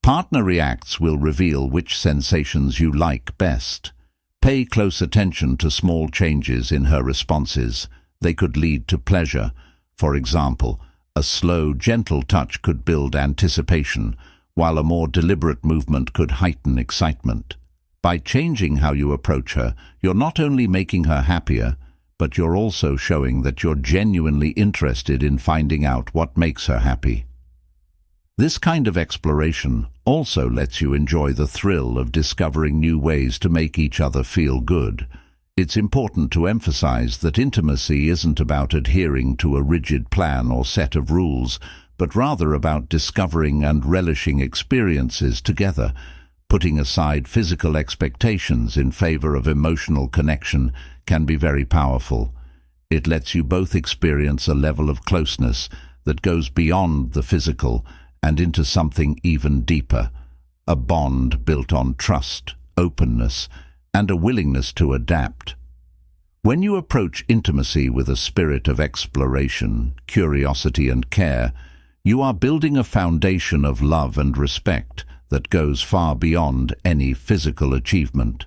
Partner reacts will reveal which sensations you like best. Pay close attention to small changes in her responses. They could lead to pleasure. For example, a slow, gentle touch could build anticipation, while a more deliberate movement could heighten excitement. By changing how you approach her, you're not only making her happier, but you're also showing that you're genuinely interested in finding out what makes her happy. This kind of exploration also lets you enjoy the thrill of discovering new ways to make each other feel good. It's important to emphasize that intimacy isn't about adhering to a rigid plan or set of rules, but rather about discovering and relishing experiences together. Putting aside physical expectations in favor of emotional connection can be very powerful. It lets you both experience a level of closeness that goes beyond the physical and into something even deeper, a bond built on trust, openness, and a willingness to adapt. When you approach intimacy with a spirit of exploration, curiosity, and care, you are building a foundation of love and respect that goes far beyond any physical achievement.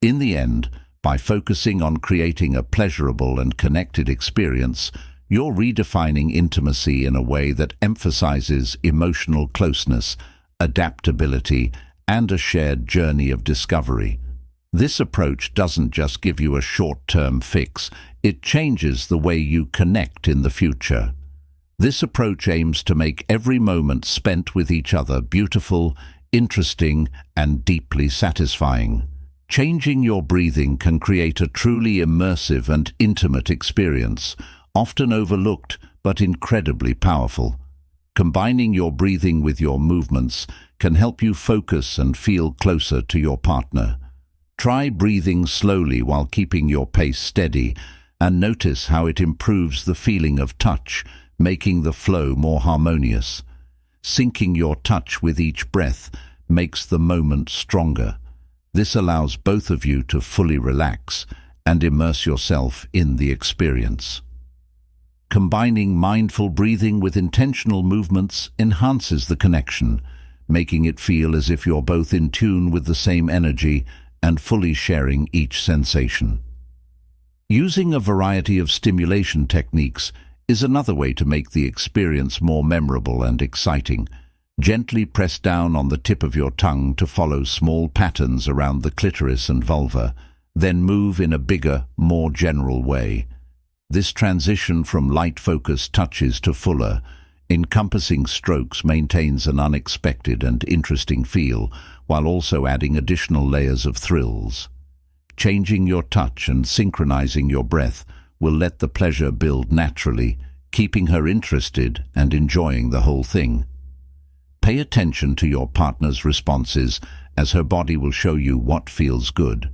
In the end, by focusing on creating a pleasurable and connected experience, you're redefining intimacy in a way that emphasizes emotional closeness, adaptability, and a shared journey of discovery. This approach doesn't just give you a short-term fix, it changes the way you connect in the future. This approach aims to make every moment spent with each other beautiful, interesting, and deeply satisfying. Changing your breathing can create a truly immersive and intimate experience, often overlooked but incredibly powerful. Combining your breathing with your movements can help you focus and feel closer to your partner. Try breathing slowly while keeping your pace steady, and notice how it improves the feeling of touch, making the flow more harmonious. Syncing your touch with each breath makes the moment stronger. This allows both of you to fully relax and immerse yourself in the experience. Combining mindful breathing with intentional movements enhances the connection, making it feel as if you're both in tune with the same energy and fully sharing each sensation. Using a variety of stimulation techniques is another way to make the experience more memorable and exciting. Gently press down on the tip of your tongue to follow small patterns around the clitoris and vulva, then move in a bigger, more general way. This transition from light-focused touches to fuller, encompassing strokes maintains an unexpected and interesting feel, while also adding additional layers of thrills. Changing your touch and synchronizing your breath will let the pleasure build naturally, keeping her interested and enjoying the whole thing. Pay attention to your partner's responses, as her body will show you what feels good.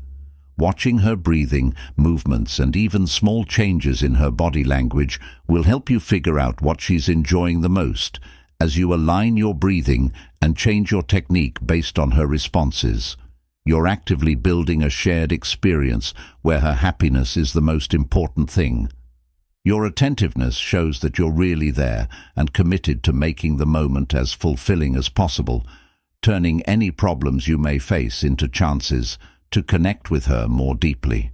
Watching her breathing, movements, and even small changes in her body language will help you figure out what she's enjoying the most, as you align your breathing and change your technique based on her responses. You're actively building a shared experience where her happiness is the most important thing. Your attentiveness shows that you're really there and committed to making the moment as fulfilling as possible, turning any problems you may face into chances to connect with her more deeply.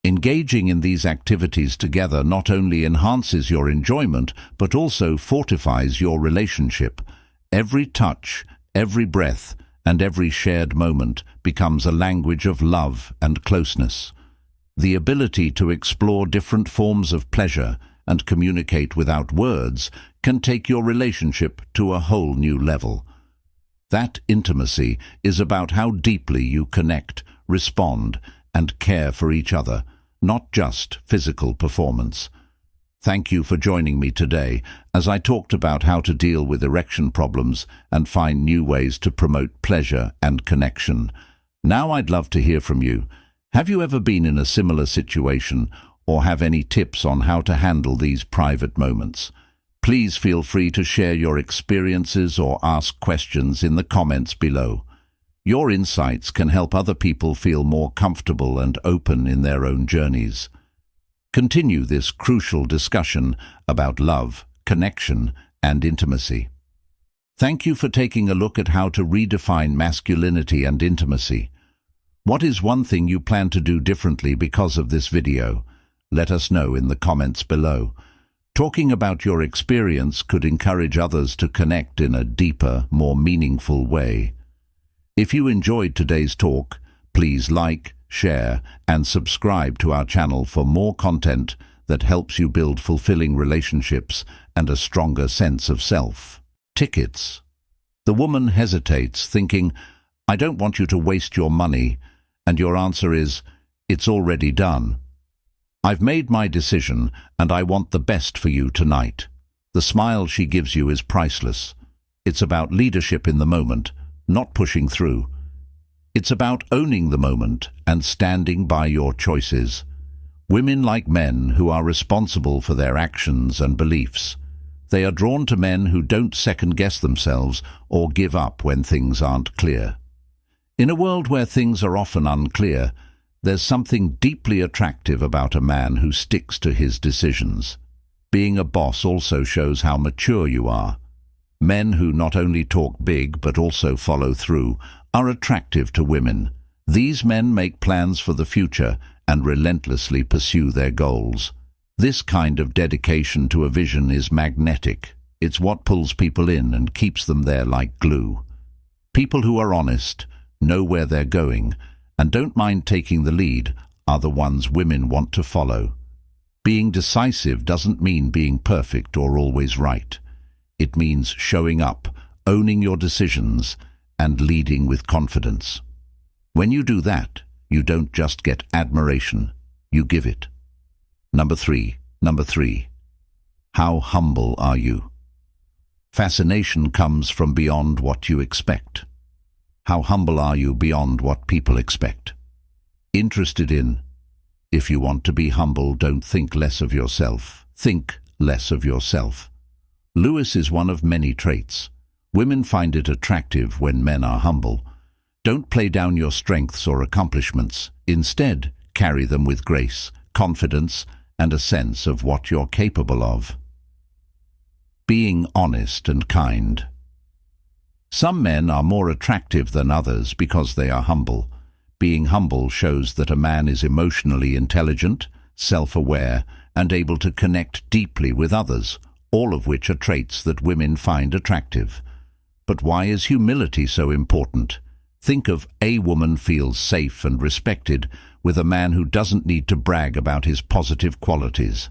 Engaging in these activities together not only enhances your enjoyment, but also fortifies your relationship. Every touch, every breath, and every shared moment becomes a language of love and closeness. The ability to explore different forms of pleasure and communicate without words can take your relationship to a whole new level. That intimacy is about how deeply you connect, respond, and care for each other, not just physical performance. Thank you for joining me today as I talked about how to deal with erection problems and find new ways to promote pleasure and connection. Now I'd love to hear from you. Have you ever been in a similar situation or have any tips on how to handle these private moments? Please feel free to share your experiences or ask questions in the comments below. Your insights can help other people feel more comfortable and open in their own journeys. Continue this crucial discussion about love, connection, and intimacy. Thank you for taking a look at how to redefine masculinity and intimacy. What is one thing you plan to do differently because of this video? Let us know in the comments below. Talking about your experience could encourage others to connect in a deeper, more meaningful way. If you enjoyed today's talk, please like, share, and subscribe to our channel for more content that helps you build fulfilling relationships and a stronger sense of self. Tickets. The woman hesitates, thinking, "I don't want you to waste your money," and your answer is, "It's already done. I've made my decision, and I want the best for you tonight." The smile she gives you is priceless. It's about leadership in the moment, not pushing through. It's about owning the moment and standing by your choices. Women like men who are responsible for their actions and beliefs. They are drawn to men who don't second-guess themselves or give up when things aren't clear. In a world where things are often unclear, there's something deeply attractive about a man who sticks to his decisions. Being a boss also shows how mature you are. Men who not only talk big but also follow through are attractive to women. These men make plans for the future and relentlessly pursue their goals. This kind of dedication to a vision is magnetic. It's what pulls people in and keeps them there like glue. People who are honest, know where they're going, and don't mind taking the lead are the ones women want to follow. Being decisive doesn't mean being perfect or always right. It means showing up, owning your decisions, and leading with confidence. When you do that, you don't just get admiration, you give it. Number three. How humble are you? Fascination comes from beyond what you expect. How humble are you beyond what people expect? Interested in? If you want to be humble, don't think less of yourself. Think less of yourself. Lewis is one of many traits. Women find it attractive when men are humble. Don't play down your strengths or accomplishments. Instead, carry them with grace, confidence, and a sense of what you're capable of. Being honest and kind. Some men are more attractive than others because they are humble. Being humble shows that a man is emotionally intelligent, self-aware, and able to connect deeply with others, all of which are traits that women find attractive. But why is humility so important? Think of a woman feels safe and respected with a man who doesn't need to brag about his positive qualities.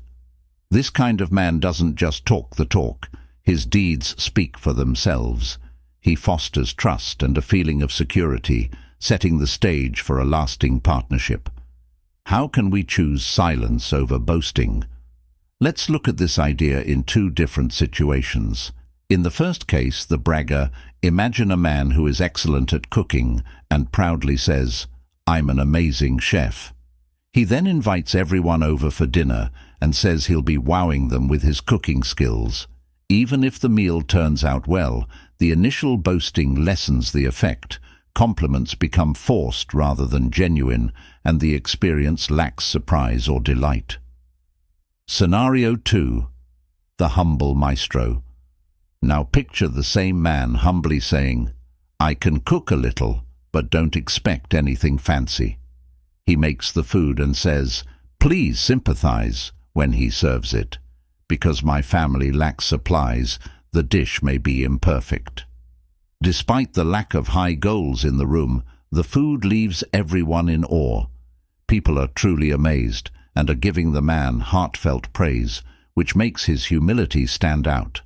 This kind of man doesn't just talk the talk. His deeds speak for themselves. He fosters trust and a feeling of security, setting the stage for a lasting partnership. How can we choose silence over boasting? Let's look at this idea in two different situations. In the first case, the bragger, imagine a man who is excellent at cooking and proudly says, "I'm an amazing chef." He then invites everyone over for dinner and says he'll be wowing them with his cooking skills. Even if the meal turns out well, the initial boasting lessens the effect. Compliments become forced rather than genuine, and the experience lacks surprise or delight. Scenario 2. The humble maestro. Now picture the same man humbly saying, "I can cook a little, but don't expect anything fancy." He makes the food and says, "Please sympathize," when he serves it. "Because my family lacks supplies, the dish may be imperfect." Despite the lack of high goals in the room, the food leaves everyone in awe. People are truly amazed and are giving the man heartfelt praise, which makes his humility stand out.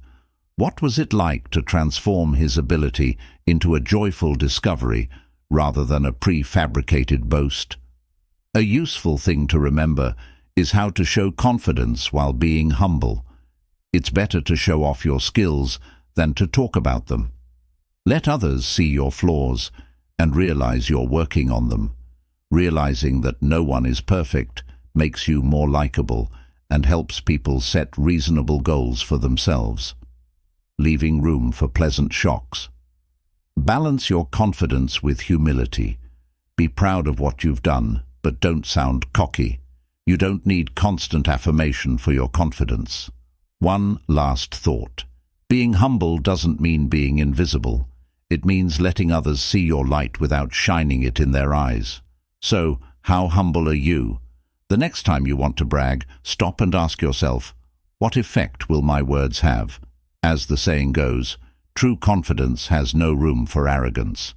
What was it like to transform his ability into a joyful discovery rather than a prefabricated boast? A useful thing to remember is how to show confidence while being humble. It's better to show off your skills than to talk about them. Let others see your flaws and realize you're working on them. Realizing that no one is perfect makes you more likable and helps people set reasonable goals for themselves. Leaving room for pleasant shocks. Balance your confidence with humility. Be proud of what you've done, but don't sound cocky. You don't need constant affirmation for your confidence. One last thought. Being humble doesn't mean being invisible. It means letting others see your light without shining it in their eyes. So, how humble are you? The next time you want to brag, stop and ask yourself, what effect will my words have? As the saying goes, true confidence has no room for arrogance.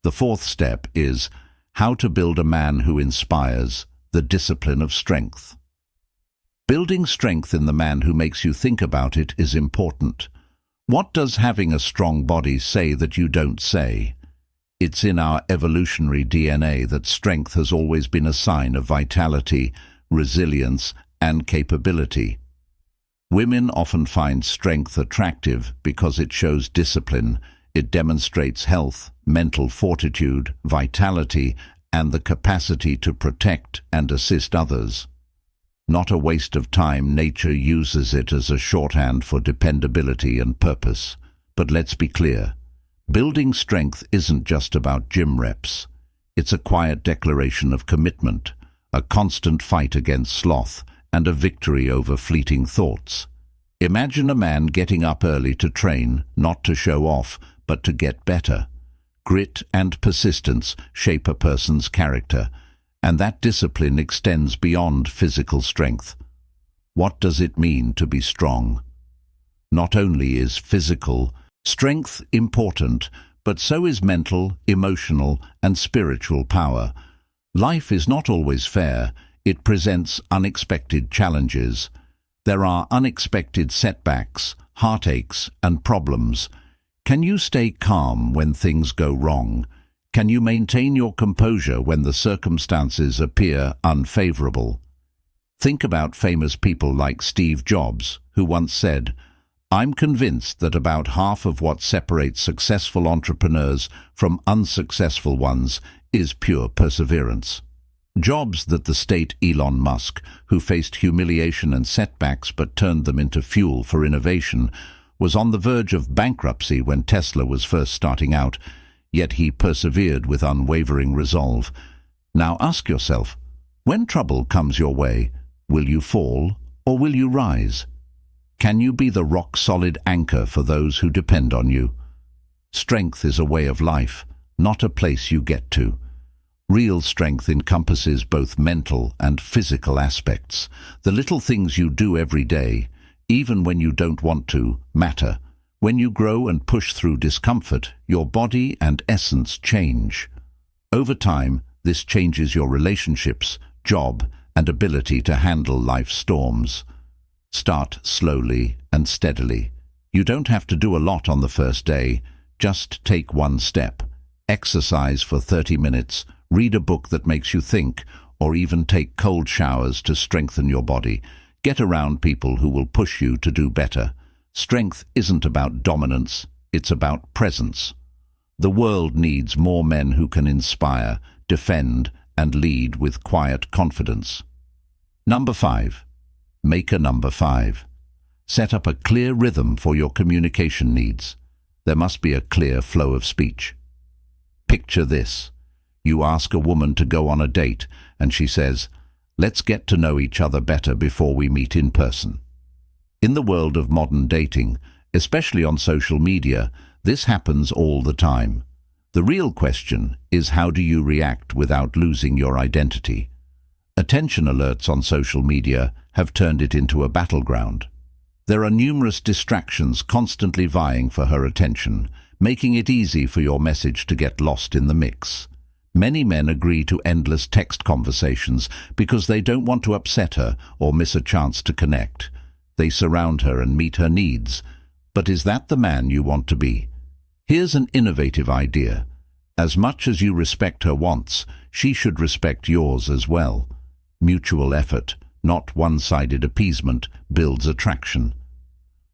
The fourth step is how to build a man who inspires, the discipline of strength. Building strength in the man who makes you think about it is important. What does having a strong body say that you don't say? It's in our evolutionary DNA that strength has always been a sign of vitality, resilience, and capability. Women often find strength attractive because it shows discipline, it demonstrates health, mental fortitude, vitality, and the capacity to protect and assist others. Not a waste of time, nature uses it as a shorthand for dependability and purpose. But let's be clear, building strength isn't just about gym reps. It's a quiet declaration of commitment, a constant fight against sloth, and a victory over fleeting thoughts. Imagine a man getting up early to train, not to show off, but to get better. Grit and persistence shape a person's character, and that discipline extends beyond physical strength. What does it mean to be strong? Not only is physical strength important, but so is mental, emotional, and spiritual power. Life is not always fair. It presents unexpected challenges. There are unexpected setbacks, heartaches, and problems. Can you stay calm when things go wrong? Can you maintain your composure when the circumstances appear unfavorable? Think about famous people like Steve Jobs, who once said, "I'm convinced that about half of what separates successful entrepreneurs from unsuccessful ones is pure perseverance." Jobs that the state Elon Musk, who faced humiliation and setbacks but turned them into fuel for innovation, was on the verge of bankruptcy when Tesla was first starting out, yet he persevered with unwavering resolve. Now ask yourself, when trouble comes your way, will you fall or will you rise? Can you be the rock-solid anchor for those who depend on you? Strength is a way of life, not a place you get to. Real strength encompasses both mental and physical aspects. The little things you do every day, even when you don't want to, matter. When you grow and push through discomfort, your body and essence change. Over time, this changes your relationships, job, and ability to handle life's storms. Start slowly and steadily. You don't have to do a lot on the first day. Just take one step. Exercise for 30 minutes, read a book that makes you think, or even take cold showers to strengthen your body. Get around people who will push you to do better. Strength isn't about dominance, it's about presence. The world needs more men who can inspire, defend, and lead with quiet confidence. Number 5. Make a number 5. Set up a clear rhythm for your communication needs. There must be a clear flow of speech. Picture this. You ask a woman to go on a date, and she says, "Let's get to know each other better before we meet in person." In the world of modern dating, especially on social media, this happens all the time. The real question is, how do you react without losing your identity? Attention alerts on social media have turned it into a battleground. There are numerous distractions constantly vying for her attention, making it easy for your message to get lost in the mix. Many men agree to endless text conversations because they don't want to upset her or miss a chance to connect. They surround her and meet her needs. But is that the man you want to be? Here's an innovative idea. As much as you respect her wants, she should respect yours as well. Mutual effort, not one-sided appeasement, builds attraction.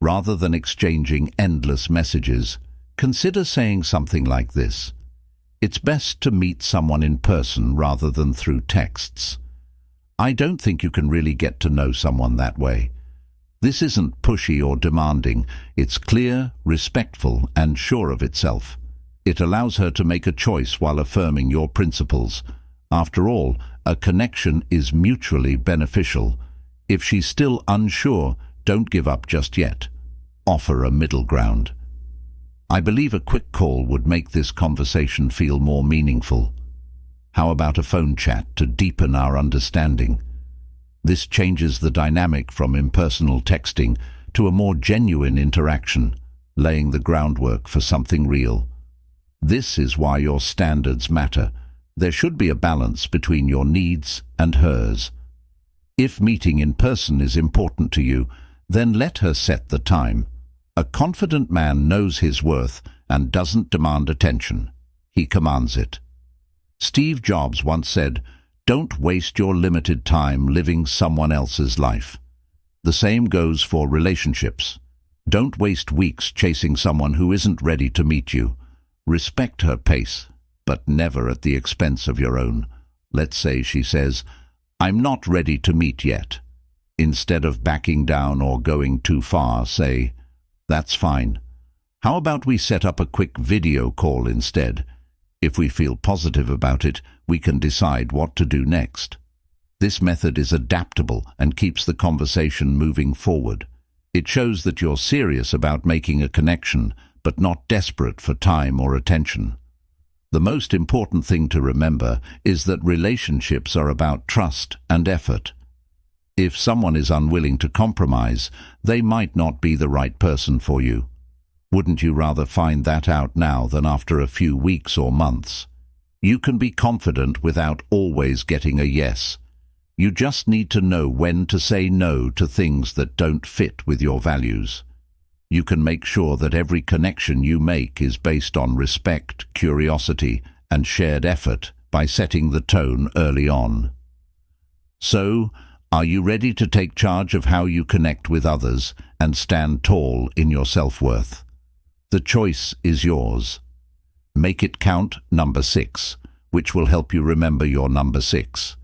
Rather than exchanging endless messages, consider saying something like this: "It's best to meet someone in person rather than through texts. I don't think you can really get to know someone that way." This isn't pushy or demanding. It's clear, respectful, and sure of itself. It allows her to make a choice while affirming your principles. After all, a connection is mutually beneficial. If she's still unsure, don't give up just yet. Offer a middle ground. I believe a quick call would make this conversation feel more meaningful. How about a phone chat to deepen our understanding? This changes the dynamic from impersonal texting to a more genuine interaction, laying the groundwork for something real. This is why your standards matter. There should be a balance between your needs and hers. If meeting in person is important to you, then let her set the time. A confident man knows his worth and doesn't demand attention. He commands it. Steve Jobs once said, "Don't waste your limited time living someone else's life." The same goes for relationships. Don't waste weeks chasing someone who isn't ready to meet you. Respect her pace, but never at the expense of your own. Let's say she says, "I'm not ready to meet yet." Instead of backing down or going too far, say, "That's fine. How about we set up a quick video call instead?" If we feel positive about it, we can decide what to do next. This method is adaptable and keeps the conversation moving forward. It shows that you're serious about making a connection, but not desperate for time or attention. The most important thing to remember is that relationships are about trust and effort. If someone is unwilling to compromise, they might not be the right person for you. Wouldn't you rather find that out now than after a few weeks or months? You can be confident without always getting a yes. You just need to know when to say no to things that don't fit with your values. You can make sure that every connection you make is based on respect, curiosity, and shared effort by setting the tone early on. So, are you ready to take charge of how you connect with others and stand tall in your self-worth? The choice is yours. Make it count, number 6, which will help you remember your number 6.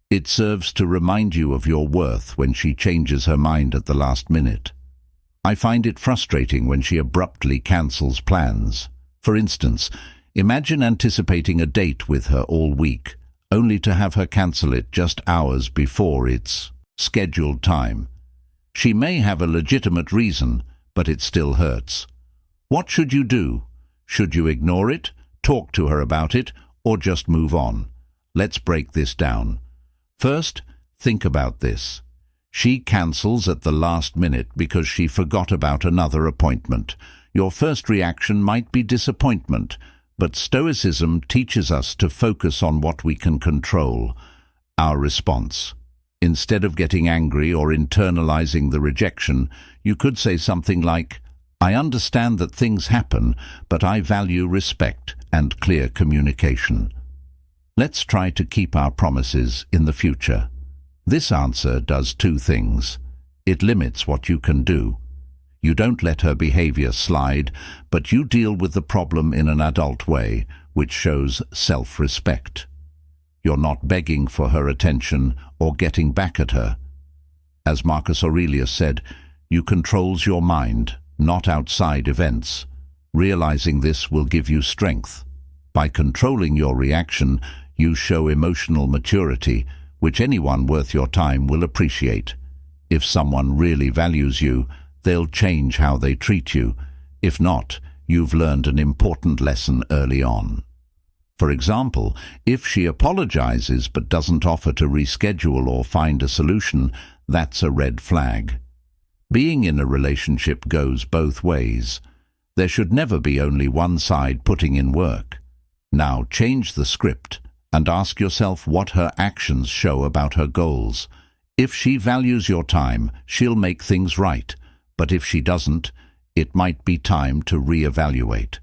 It serves to remind you of your worth when she changes her mind at the last minute. I find it frustrating when she abruptly cancels plans. For instance, imagine anticipating a date with her all week, only to have her cancel it just hours before its scheduled time. She may have a legitimate reason, but it still hurts. What should you do? Should you ignore it, talk to her about it, or just move on? Let's break this down. First, think about this. She cancels at the last minute because she forgot about another appointment. Your first reaction might be disappointment, but Stoicism teaches us to focus on what we can control, our response. Instead of getting angry or internalizing the rejection, you could say something like, "I understand that things happen, but I value respect and clear communication." Let's try to keep our promises in the future. This answer does two things. It limits what you can do. You don't let her behavior slide, but you deal with the problem in an adult way, which shows self-respect. You're not begging for her attention or getting back at her. As Marcus Aurelius said, you controls your mind, not outside events. Realizing this will give you strength. By controlling your reaction, you show emotional maturity, which anyone worth your time will appreciate. If someone really values you, they'll change how they treat you. If not, you've learned an important lesson early on. For example, if she apologizes but doesn't offer to reschedule or find a solution, that's a red flag. Being in a relationship goes both ways. There should never be only one side putting in work. Now change the script and ask yourself what her actions show about her goals. If she values your time, she'll make things right, but if she doesn't, it might be time to reevaluate.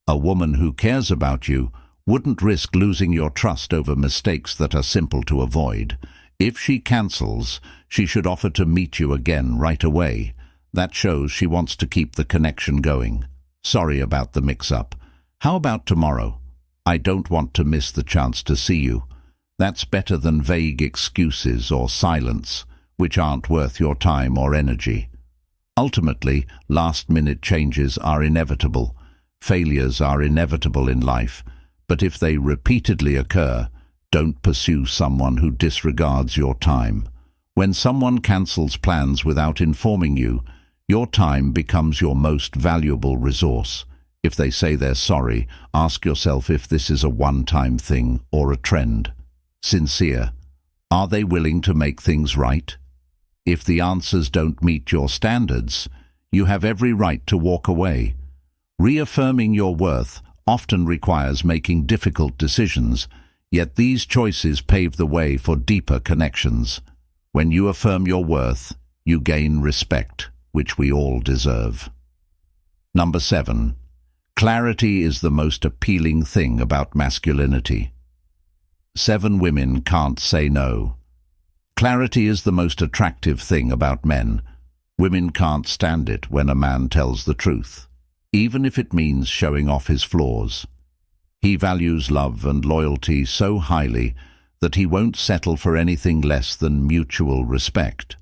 A woman who cares about you wouldn't risk losing your trust over mistakes that are simple to avoid. If she cancels, she should offer to meet you again right away. That shows she wants to keep the connection going. Sorry about the mix-up. How about tomorrow? I don't want to miss the chance to see you. That's better than vague excuses or silence, which aren't worth your time or energy. Ultimately, last-minute changes are inevitable. Failures are inevitable in life, but if they repeatedly occur, don't pursue someone who disregards your time. When someone cancels plans without informing you, Your time becomes your most valuable resource. If they say they're sorry, ask yourself if this is a one-time thing or a trend. Sincere. Are they willing to make things right? If the answers don't meet your standards, you have every right to walk away. Reaffirming your worth often requires making difficult decisions, yet these choices pave the way for deeper connections. When you affirm your worth, you gain respect, which we all deserve. Number 7. Clarity is the most appealing thing about masculinity. 7 women can't say no. Clarity is the most attractive thing about men. Women can't stand it when a man tells the truth, even if it means showing off his flaws. He values love and loyalty so highly that he won't settle for anything less than mutual respect.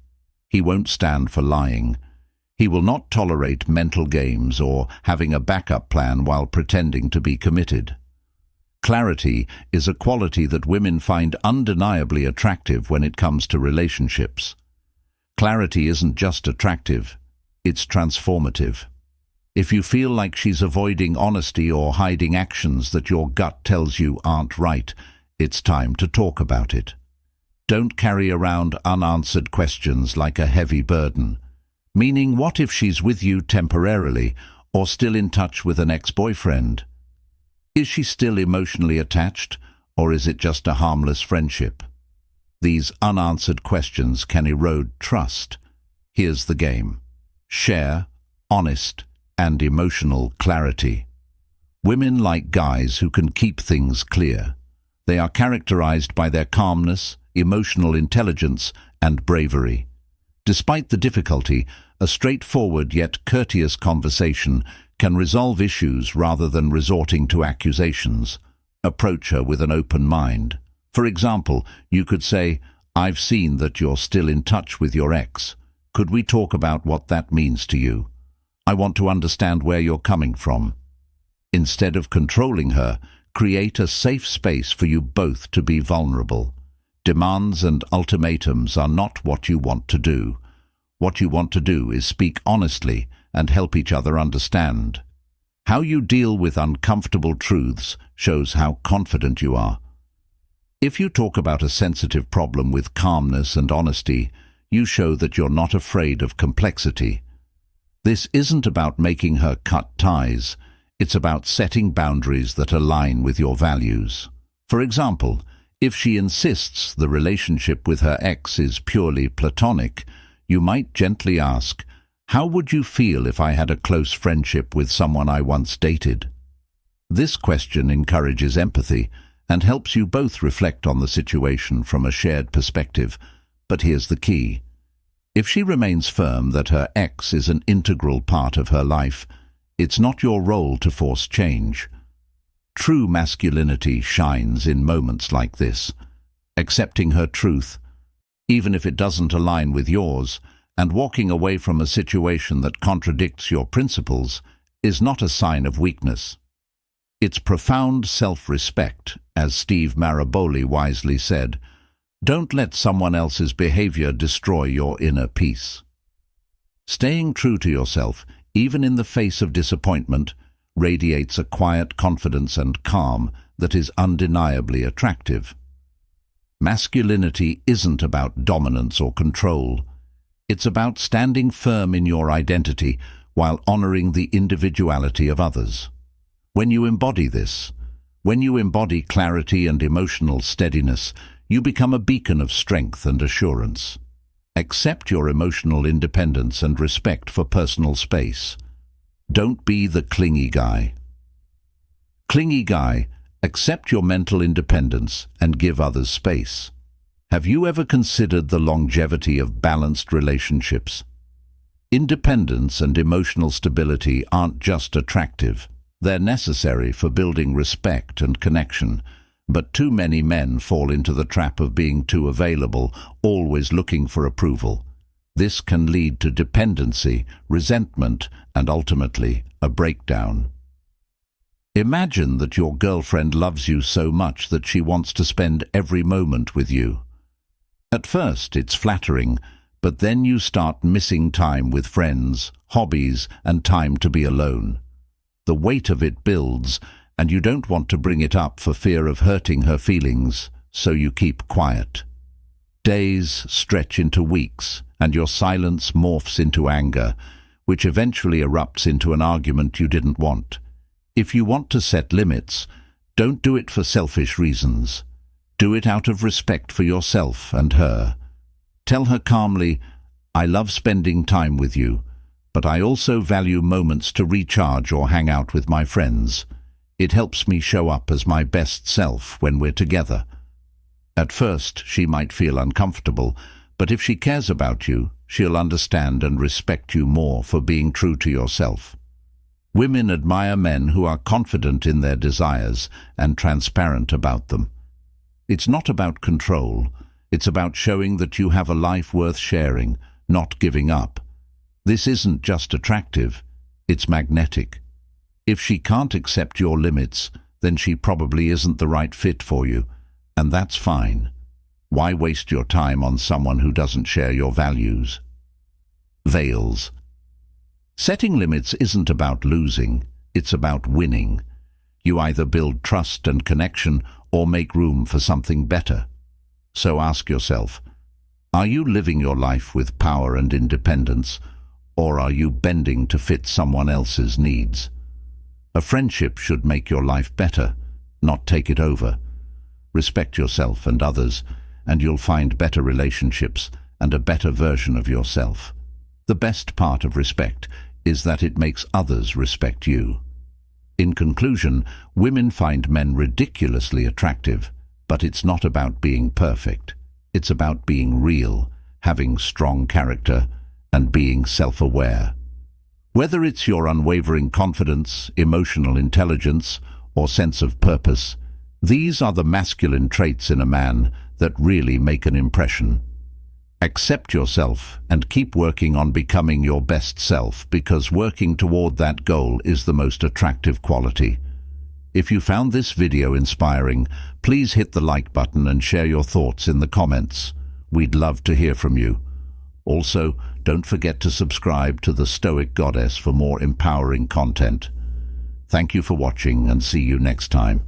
He won't stand for lying. He will not tolerate mental games or having a backup plan while pretending to be committed. Clarity is a quality that women find undeniably attractive when it comes to relationships. Clarity isn't just attractive, it's transformative. If you feel like she's avoiding honesty or hiding actions that your gut tells you aren't right, it's time to talk about it. Don't carry around unanswered questions like a heavy burden. Meaning, what if she's with you temporarily or still in touch with an ex-boyfriend? Is she still emotionally attached, or is it just a harmless friendship? These unanswered questions can erode trust. Here's the game. Share honest and emotional clarity. Women like guys who can keep things clear. They are characterized by their calmness, emotional intelligence, and bravery. Despite the difficulty, a straightforward yet courteous conversation can resolve issues rather than resorting to accusations. Approach her with an open mind. For example, you could say, "I've seen that you're still in touch with your ex. Could we talk about what that means to you? I want to understand where you're coming from." Instead of controlling her, create a safe space for you both to be vulnerable. Demands and ultimatums are not what you want to do. What you want to do is speak honestly and help each other understand. How you deal with uncomfortable truths shows how confident you are. If you talk about a sensitive problem with calmness and honesty, you show that you're not afraid of complexity. This isn't about making her cut ties. It's about setting boundaries that align with your values. For example, if she insists the relationship with her ex is purely platonic, you might gently ask, "How would you feel if I had a close friendship with someone I once dated?" This question encourages empathy and helps you both reflect on the situation from a shared perspective. But here's the key. If she remains firm that her ex is an integral part of her life, it's not your role to force change. True masculinity shines in moments like this. Accepting her truth, even if it doesn't align with yours, and walking away from a situation that contradicts your principles, is not a sign of weakness. It's profound self-respect, as Steve Maraboli wisely said. Don't let someone else's behavior destroy your inner peace. Staying true to yourself, even in the face of disappointment, radiates a quiet confidence and calm that is undeniably attractive. Masculinity isn't about dominance or control. It's about standing firm in your identity while honoring the individuality of others. When you embody this, when you embody clarity and emotional steadiness, you become a beacon of strength and assurance. Accept your emotional independence and respect for personal space. Don't be the clingy guy. Clingy guy, accept your mental independence and give others space. Have you ever considered the longevity of balanced relationships? Independence and emotional stability aren't just attractive. They're necessary for building respect and connection. But too many men fall into the trap of being too available, always looking for approval. This can lead to dependency, resentment, and ultimately a breakdown. Imagine that your girlfriend loves you so much that she wants to spend every moment with you. At first, it's flattering, But then you start missing time with friends, hobbies, and time to be alone. The weight of it builds, and you don't want to bring it up for fear of hurting her feelings, so you keep quiet. Days stretch into weeks, and your silence morphs into anger, which eventually erupts into an argument you didn't want. If you want to set limits, don't do it for selfish reasons. Do it out of respect for yourself and her. Tell her calmly, "I love spending time with you, but I also value moments to recharge or hang out with my friends. It helps me show up as my best self when we're together." At first, she might feel uncomfortable, but if she cares about you, she'll understand and respect you more for being true to yourself. Women admire men who are confident in their desires and transparent about them. It's not about control. It's about showing that you have a life worth sharing, not giving up. This isn't just attractive, it's magnetic. If she can't accept your limits, then she probably isn't the right fit for you, and that's fine. Why waste your time on someone who doesn't share your values? Veils. Setting limits isn't about losing, it's about winning. You either build trust and connection or make room for something better. So ask yourself, are you living your life with power and independence, or are you bending to fit someone else's needs? A friendship should make your life better, not take it over. Respect yourself and others, and you'll find better relationships and a better version of yourself. The best part of respect is that it makes others respect you. In conclusion, women find men ridiculously attractive, but it's not about being perfect. It's about being real, having strong character, and being self-aware. Whether it's your unwavering confidence, emotional intelligence, or sense of purpose, these are the masculine traits in a man that really make an impression. Accept yourself and keep working on becoming your best self, because working toward that goal is the most attractive quality. If you found this video inspiring, please hit the like button and share your thoughts in the comments. We'd love to hear from you. Also, don't forget to subscribe to the Stoic Goddess for more empowering content. Thank you for watching, and see you next time.